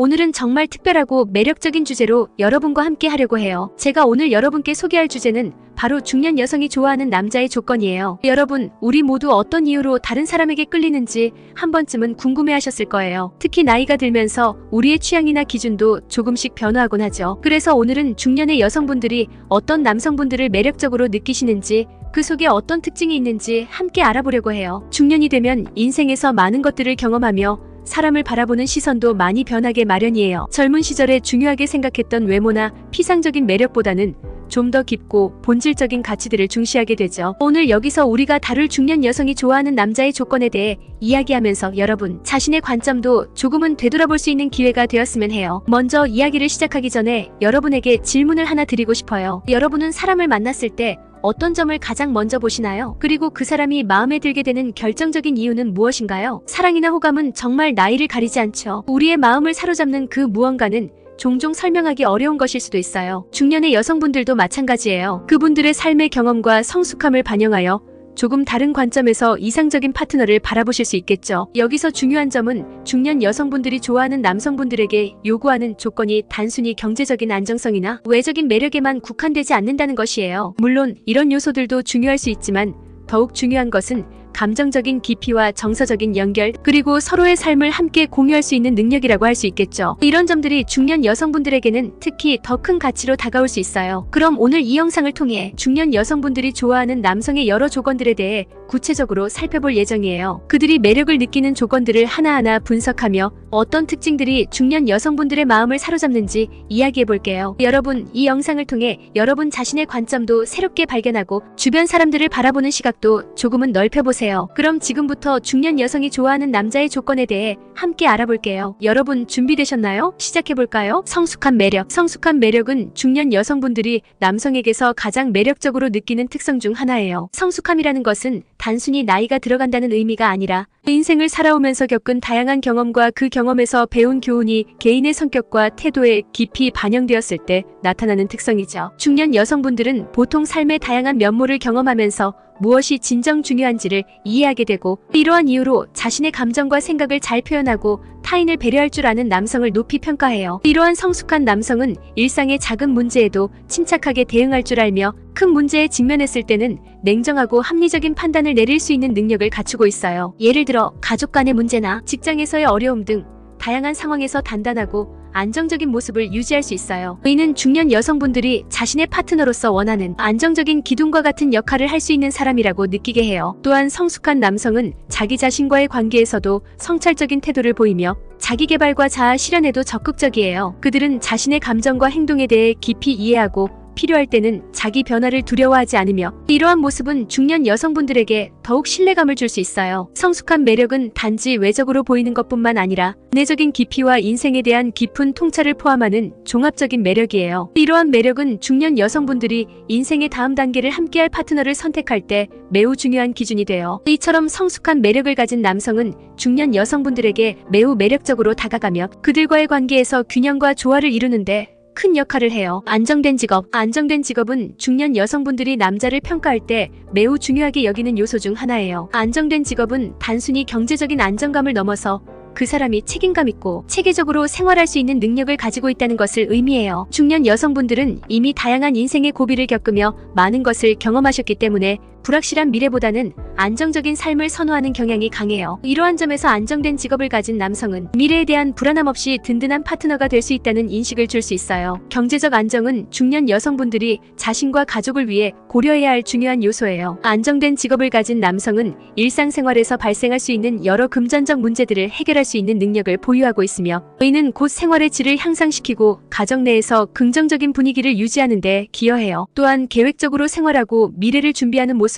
오늘은 정말 특별하고 매력적인 주제로 여러분과 함께 하려고 해요. 제가 오늘 여러분께 소개할 주제는 바로 중년 여성이 좋아하는 남자의 조건이에요. 여러분, 우리 모두 어떤 이유로 다른 사람에게 끌리는지 한 번쯤은 궁금해하셨을 거예요. 특히 나이가 들면서 우리의 취향이나 기준도 조금씩 변화하곤 하죠. 그래서 오늘은 중년의 여성분들이 어떤 남성분들을 매력적으로 느끼시는지, 그 속에 어떤 특징이 있는지 함께 알아보려고 해요. 중년이 되면 인생에서 많은 것들을 경험하며 사람을 바라보는 시선도 많이 변하게 마련이에요. 젊은 시절에 중요하게 생각했던 외모나 피상적인 매력보다는 좀 더 깊고 본질적인 가치들을 중시하게 되죠. 오늘 여기서 우리가 다룰 중년 여성이 좋아하는 남자의 조건에 대해 이야기하면서 여러분 자신의 관점도 조금은 되돌아볼 수 있는 기회가 되었으면 해요. 먼저 이야기를 시작하기 전에 여러분에게 질문을 하나 드리고 싶어요. 여러분은 사람을 만났을 때 어떤 점을 가장 먼저 보시나요? 그리고 그 사람이 마음에 들게 되는 결정적인 이유는 무엇인가요? 사랑이나 호감은 정말 나이를 가리지 않죠. 우리의 마음을 사로잡는 그 무언가는 종종 설명하기 어려운 것일 수도 있어요. 중년의 여성분들도 마찬가지예요. 그분들의 삶의 경험과 성숙함을 반영하여 조금 다른 관점에서 이상적인 파트너를 바라보실 수 있겠죠. 여기서 중요한 점은 중년 여성분들이 좋아하는 남성분들에게 요구하는 조건이 단순히 경제적인 안정성이나 외적인 매력에만 국한되지 않는다는 것이에요. 물론 이런 요소들도 중요할 수 있지만 더욱 중요한 것은 감정적인 깊이와 정서적인 연결, 그리고 서로의 삶을 함께 공유할 수 있는 능력이라고 할 수 있겠죠. 이런 점들이 중년 여성분들에게는 특히 더 큰 가치로 다가올 수 있어요. 그럼 오늘 이 영상을 통해 중년 여성분들이 좋아하는 남성의 여러 조건들에 대해 구체적으로 살펴볼 예정이에요. 그들이 매력을 느끼는 조건들을 하나하나 분석하며 어떤 특징들이 중년 여성분들의 마음을 사로잡는지 이야기해볼게요. 여러분, 이 영상을 통해 여러분 자신의 관점도 새롭게 발견하고 주변 사람들을 바라보는 시각도 조금은 넓혀보세요. 그럼 지금부터 중년 여성이 좋아하는 남자의 조건에 대해 함께 알아볼게요. 여러분 준비되셨나요? 시작해볼까요? 성숙한 매력. 성숙한 매력은 중년 여성분들이 남성에게서 가장 매력적으로 느끼는 특성 중 하나예요. 성숙함이라는 것은 단순히 나이가 들어간다는 의미가 아니라 인생을 살아오면서 겪은 다양한 경험과 그 경험에서 배운 교훈이 개인의 성격과 태도에 깊이 반영되었을 때 나타나는 특성이죠. 중년 여성분들은 보통 삶의 다양한 면모를 경험하면서 무엇이 진정 중요한지를 이해하게 되고, 이러한 이유로 자신의 감정과 생각을 잘 표현하고 타인을 배려할 줄 아는 남성을 높이 평가해요. 이러한 성숙한 남성은 일상의 작은 문제에도 침착하게 대응할 줄 알며 큰 문제에 직면했을 때는 냉정하고 합리적인 판단을 내릴 수 있는 능력을 갖추고 있어요. 예를 들어 가족 간의 문제나 직장에서의 어려움 등 다양한 상황에서 단단하고 안정적인 모습을 유지할 수 있어요. 이는 중년 여성분들이 자신의 파트너로서 원하는 안정적인 기둥과 같은 역할을 할 수 있는 사람이라고 느끼게 해요. 또한 성숙한 남성은 자기 자신과의 관계에서도 성찰적인 태도를 보이며 자기 개발과 자아 실현에도 적극적이에요. 그들은 자신의 감정과 행동에 대해 깊이 이해하고 필요할 때는 자기 변화를 두려워하지 않으며, 이러한 모습은 중년 여성분들에게 더욱 신뢰감을 줄 수 있어요. 성숙한 매력은 단지 외적으로 보이는 것뿐만 아니라 내적인 깊이와 인생에 대한 깊은 통찰을 포함하는 종합적인 매력이에요. 이러한 매력은 중년 여성분들이 인생의 다음 단계를 함께할 파트너를 선택할 때 매우 중요한 기준이 돼요. 이처럼 성숙한 매력을 가진 남성은 중년 여성분들에게 매우 매력적으로 다가가며 그들과의 관계에서 균형과 조화를 이루는데 큰 역할을 해요. 안정된 직업. 안정된 직업은 중년 여성분들이 남자를 평가할 때 매우 중요하게 여기는 요소 중 하나예요. 안정된 직업은 단순히 경제적인 안정감을 넘어서 그 사람이 책임감 있고 체계적으로 생활할 수 있는 능력을 가지고 있다는 것을 의미해요. 중년 여성분들은 이미 다양한 인생의 고비를 겪으며 많은 것을 경험하셨기 때문에 불확실한 미래보다는 안정적인 삶을 선호하는 경향이 강해요. 이러한 점에서 안정된 직업을 가진 남성은 미래에 대한 불안함 없이 든든한 파트너가 될 수 있다는 인식을 줄 수 있어요. 경제적 안정은 중년 여성분들이 자신과 가족을 위해 고려해야 할 중요한 요소예요. 안정된 직업을 가진 남성은 일상생활에서 발생할 수 있는 여러 금전적 문제들을 해결할 수 있는 능력을 보유하고 있으며, 이는 곧 생활의 질을 향상시키고 가정 내에서 긍정적인 분위기를 유지하는 데 기여해요. 또한 계획적으로 생활하고 미래를 준비하는 모습은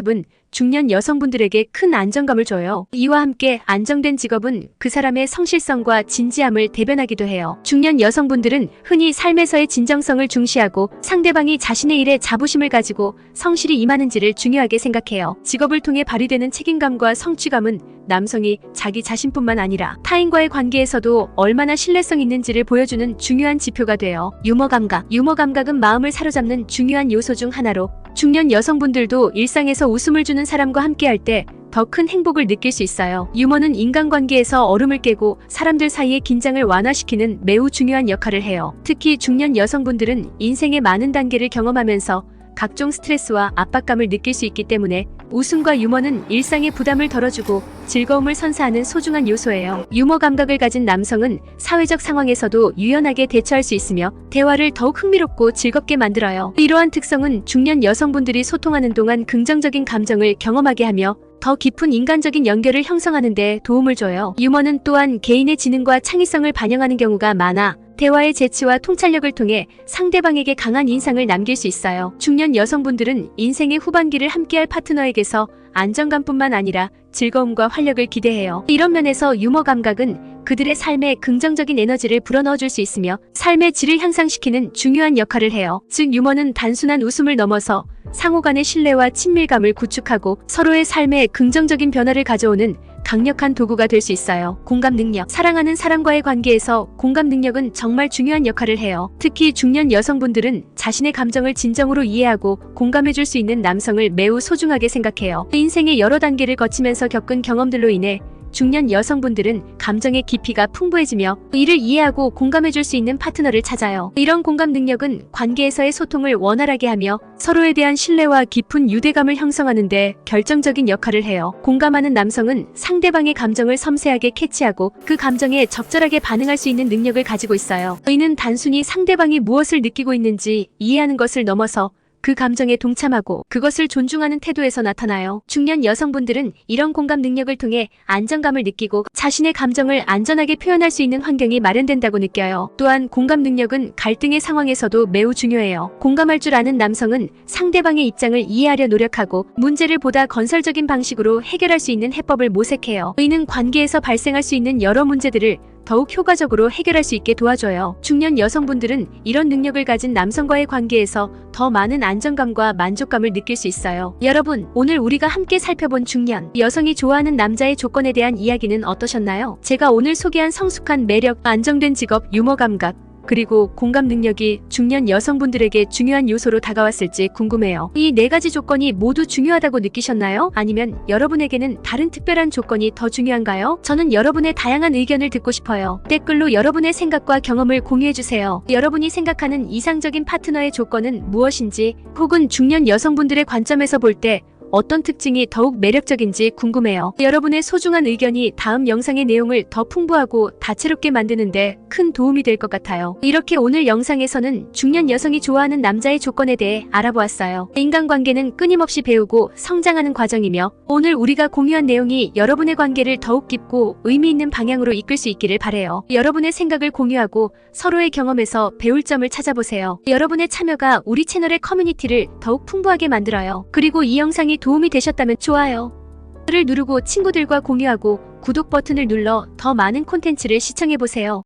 중년 여성분들에게 큰 안정감을 줘요. 이와 함께 안정된 직업은 그 사람의 성실성과 진지함을 대변하기도 해요. 중년 여성분들은 흔히 삶에서의 진정성을 중시하고 상대방이 자신의 일에 자부심을 가지고 성실히 임하는지를 중요하게 생각해요. 직업을 통해 발휘되는 책임감과 성취감은 남성이 자기 자신뿐만 아니라 타인과의 관계에서도 얼마나 신뢰성 있는지를 보여주는 중요한 지표가 돼요. 유머 감각. 유머 감각은 마음을 사로잡는 중요한 요소 중 하나로 중년 여성분들도 일상에서 웃음을 주는 사람과 함께할 때 더 큰 행복을 느낄 수 있어요. 유머는 인간관계에서 얼음을 깨고 사람들 사이의 긴장을 완화시키는 매우 중요한 역할을 해요. 특히 중년 여성분들은 인생의 많은 단계를 경험하면서 각종 스트레스와 압박감을 느낄 수 있기 때문에 웃음과 유머는 일상의 부담을 덜어주고 즐거움을 선사하는 소중한 요소예요. 유머 감각을 가진 남성은 사회적 상황에서도 유연하게 대처할 수 있으며 대화를 더욱 흥미롭고 즐겁게 만들어요. 이러한 특성은 중년 여성분들이 소통하는 동안 긍정적인 감정을 경험하게 하며 더 깊은 인간적인 연결을 형성하는 데 도움을 줘요. 유머는 또한 개인의 지능과 창의성을 반영하는 경우가 많아 대화의 재치와 통찰력을 통해 상대방에게 강한 인상을 남길 수 있어요. 중년 여성분들은 인생의 후반기를 함께할 파트너에게서 안정감뿐만 아니라 즐거움과 활력을 기대해요. 이런 면에서 유머 감각은 그들의 삶에 긍정적인 에너지를 불어넣어줄 수 있으며 삶의 질을 향상시키는 중요한 역할을 해요. 즉 유머는 단순한 웃음을 넘어서 상호 간의 신뢰와 친밀감을 구축하고 서로의 삶에 긍정적인 변화를 가져오는 강력한 도구가 될 수 있어요. 공감 능력. 사랑하는 사람과의 관계에서 공감 능력은 정말 중요한 역할을 해요. 특히 중년 여성분들은 자신의 감정을 진정으로 이해하고 공감해줄 수 있는 남성을 매우 소중하게 생각해요. 인생의 여러 단계를 거치면서 겪은 경험들로 인해 중년 여성분들은 감정의 깊이가 풍부해지며 이를 이해하고 공감해줄 수 있는 파트너를 찾아요. 이런 공감 능력은 관계에서의 소통을 원활하게 하며 서로에 대한 신뢰와 깊은 유대감을 형성하는 데 결정적인 역할을 해요. 공감하는 남성은 상대방의 감정을 섬세하게 캐치하고 그 감정에 적절하게 반응할 수 있는 능력을 가지고 있어요. 이는 단순히 상대방이 무엇을 느끼고 있는지 이해하는 것을 넘어서 그 감정에 동참하고 그것을 존중하는 태도에서 나타나요. 중년 여성분들은 이런 공감 능력을 통해 안정감을 느끼고 자신의 감정을 안전하게 표현할 수 있는 환경이 마련된다고 느껴요. 또한 공감 능력은 갈등의 상황에서도 매우 중요해요. 공감할 줄 아는 남성은 상대방의 입장을 이해하려 노력하고 문제를 보다 건설적인 방식으로 해결할 수 있는 해법을 모색해요. 이는 관계에서 발생할 수 있는 여러 문제들을 더욱 효과적으로 해결할 수 있게 도와줘요. 중년 여성분들은 이런 능력을 가진 남성과의 관계에서 더 많은 안정감과 만족감을 느낄 수 있어요. 여러분, 오늘 우리가 함께 살펴본 중년 여성이 좋아하는 남자의 조건에 대한 이야기는 어떠셨나요? 제가 오늘 소개한 성숙한 매력, 안정된 직업, 유머 감각, 그리고 공감 능력이 중년 여성분들에게 중요한 요소로 다가왔을지 궁금해요. 이 4가지 조건이 모두 중요하다고 느끼셨나요? 아니면 여러분에게는 다른 특별한 조건이 더 중요한가요? 저는 여러분의 다양한 의견을 듣고 싶어요. 댓글로 여러분의 생각과 경험을 공유해주세요. 여러분이 생각하는 이상적인 파트너의 조건은 무엇인지, 혹은 중년 여성분들의 관점에서 볼 때 어떤 특징이 더욱 매력적인지 궁금해요. 여러분의 소중한 의견이 다음 영상의 내용을 더 풍부하고 다채롭게 만드는데 큰 도움이 될 것 같아요. 이렇게 오늘 영상에서는 중년 여성이 좋아하는 남자의 조건에 대해 알아보았어요. 인간관계는 끊임없이 배우고 성장하는 과정이며 오늘 우리가 공유한 내용이 여러분의 관계를 더욱 깊고 의미 있는 방향으로 이끌 수 있기를 바라요. 여러분의 생각을 공유하고 서로의 경험에서 배울 점을 찾아보세요. 여러분의 참여가 우리 채널의 커뮤니티를 더욱 풍부하게 만들어요. 그리고 이 영상이 도움이 되셨다면 좋아요를 누르고 친구들과 공유하고 구독 버튼을 눌러 더 많은 콘텐츠를 시청해보세요.